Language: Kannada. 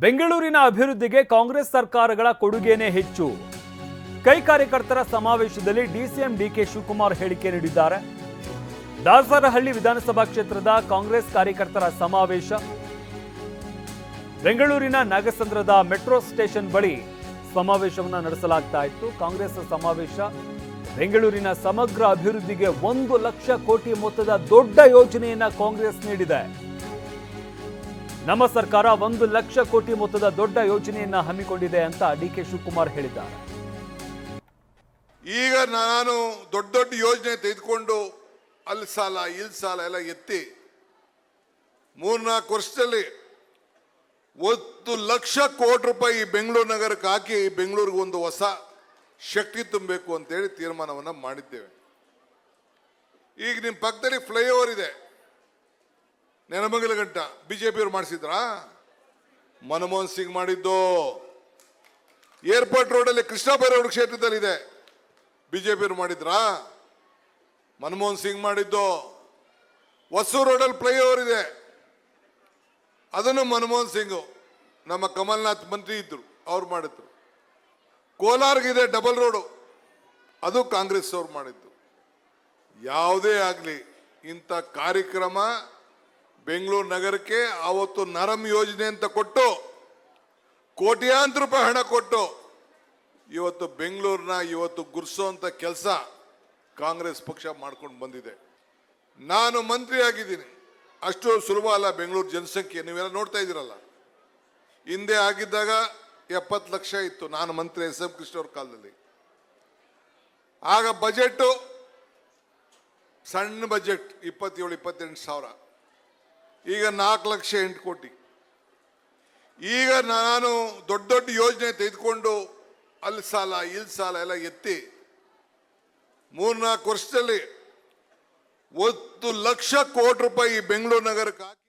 ಬೆಂಗಳೂರಿನ ಅಭಿವೃದ್ಧಿಗೆ ಕಾಂಗ್ರೆಸ್ ಸರ್ಕಾರಗಳ ಕೊಡುಗೆನೇ ಹೆಚ್ಚು. ಕೈ ಕಾರ್ಯಕರ್ತರ ಸಮಾವೇಶದಲ್ಲಿ ಡಿಸಿಎಂ ಡಿಕೆ ಶಿವಕುಮಾರ್ ಹೇಳಿಕೆ ನೀಡಿದ್ದಾರೆ. ದಾಸರಹಳ್ಳಿ ವಿಧಾನಸಭಾ ಕ್ಷೇತ್ರದ ಕಾಂಗ್ರೆಸ್ ಕಾರ್ಯಕರ್ತರ ಸಮಾವೇಶ ಬೆಂಗಳೂರಿನ ನಾಗಸಂದ್ರದ ಮೆಟ್ರೋ ಸ್ಟೇಷನ್ ಬಳಿ ಸಮಾವೇಶವನ್ನು ನಡೆಸಲಾಗ್ತಾ ಇತ್ತು. ಕಾಂಗ್ರೆಸ್ ಸಮಾವೇಶ ಬೆಂಗಳೂರಿನ ಸಮಗ್ರ ಅಭಿವೃದ್ಧಿಗೆ 1 ಲಕ್ಷ ಕೋಟಿ ಮೊತ್ತದ ದೊಡ್ಡ ಯೋಜನೆಯನ್ನ ಕಾಂಗ್ರೆಸ್ ನೀಡಿದೆ. ನಮ್ಮ ಸರ್ಕಾರ 1 ಲಕ್ಷ ಕೋಟಿ ಮೊತ್ತದ ದೊಡ್ಡ ಯೋಜನೆಯನ್ನ ಹಮ್ಮಿಕೊಂಡಿದೆ ಅಂತ ಡಿಕೆ ಶಿವಕುಮಾರ್ ಹೇಳಿದ್ದಾರೆ. ಈಗ ನಾನು ದೊಡ್ಡ ದೊಡ್ಡ ಯೋಜನೆ ತೆಗೆದುಕೊಂಡು ಅಲ್ಲಿ ಸಾಲ ಇಲ್ಲಿ ಸಾಲ ಎಲ್ಲ ಎತ್ತಿ 3-4 ವರ್ಷದಲ್ಲಿ 1 ಲಕ್ಷ ಕೋಟಿ ರೂಪಾಯಿ ಬೆಂಗಳೂರು ನಗರಕ್ಕೆ ಹಾಕಿ ಬೆಂಗಳೂರಿಗೆ ಒಂದು ಹೊಸ ಶಕ್ತಿ ತುಂಬಬೇಕು ಅಂತೇಳಿ ತೀರ್ಮಾನವನ್ನು ಮಾಡಿದ್ದೇವೆ. ಈಗ ನಿಮ್ಮ ಪಕ್ಕದಲ್ಲಿ ಫ್ಲೈಓವರ್ ಇದೆ, ನೆನಮಂಗಲ ಗಂಟ ಬಿಜೆಪಿಯವರು ಮಾಡಿಸಿದ್ರಾ? ಮನಮೋಹನ್ ಸಿಂಗ್ ಮಾಡಿದ್ದು. ಏರ್ಪೋರ್ಟ್ ರೋಡಲ್ಲಿ ಕೃಷ್ಣ ಬೈರೇಗೌಡ ಕ್ಷೇತ್ರದಲ್ಲಿ ಇದೆ, ಬಿಜೆಪಿಯವರು ಮಾಡಿದ್ರಾ? ಮನಮೋಹನ್ ಸಿಂಗ್ ಮಾಡಿದ್ದು. ಹೊಸೂರು ರೋಡಲ್ಲಿ ಫ್ಲೈಓವರ್ ಇದೆ, ಅದನ್ನು ಮನಮೋಹನ್ ಸಿಂಗ್ ನಮ್ಮ ಕಮಲ್ನಾಥ್ ಮಂತ್ರಿ ಇದ್ರು, ಅವ್ರು ಮಾಡಿದ್ರು. ಕೋಲಾರ್ಗಿದೆ ಡಬಲ್ ರೋಡು, ಅದು ಕಾಂಗ್ರೆಸ್ ಅವ್ರು ಮಾಡಿದ್ದು. ಯಾವುದೇ ಆಗಲಿ ಇಂಥ ಕಾರ್ಯಕ್ರಮ ಬೆಂಗಳೂರು ನಗರಕ್ಕೆ ಅವತ್ತು ನರಮ್ ಯೋಜನೆ ಅಂತ ಕೊಟ್ಟು ಕೋಟ್ಯಾಂತರ ರೂಪಾಯಿ ಹಣ ಕೊಟ್ಟು ಇವತ್ತು ಬೆಂಗಳೂರನ್ನ ಇವತ್ತು ಗುರ್ಸೋಂಥ ಕೆಲಸ ಕಾಂಗ್ರೆಸ್ ಪಕ್ಷ ಮಾಡ್ಕೊಂಡು ಬಂದಿದೆ. ನಾನು ಮಂತ್ರಿ ಆಗಿದ್ದೀನಿ, ಅಷ್ಟು ಸುಲಭ ಅಲ್ಲ ಬೆಂಗಳೂರು ಜನಸಂಖ್ಯೆ, ನೀವೆಲ್ಲ ನೋಡ್ತಾ ಇದ್ದೀರಲ್ಲ. ಹಿಂದೆ ಆಗಿದ್ದಾಗ 70 ಲಕ್ಷ ಇತ್ತು, ನಾನು ಮಂತ್ರಿ SM ಕೃಷ್ಣ ಅವ್ರ ಕಾಲದಲ್ಲಿ. ಆಗ ಬಜೆಟ್ ಸಣ್ಣ ಬಜೆಟ್ 27-28 ಸಾವಿರ, ಈಗ 4,08,00,000 ಕೋಟಿ. ಈಗ ನಾನು ದೊಡ್ಡ ದೊಡ್ಡ ಯೋಜನೆ ತೆಗೆದುಕೊಂಡು ಅಲ್ಲಿ ಸಾಲ ಇಲ್ಲಿ ಸಾಲ ಎಲ್ಲ ಎತ್ತಿ 3-4 ವರ್ಷದಲ್ಲಿ 1 ಲಕ್ಷ ಕೋಟಿ ರೂಪಾಯಿ ಬೆಂಗಳೂರು ನಗರಕ್ಕೆ ಹಾಕಿ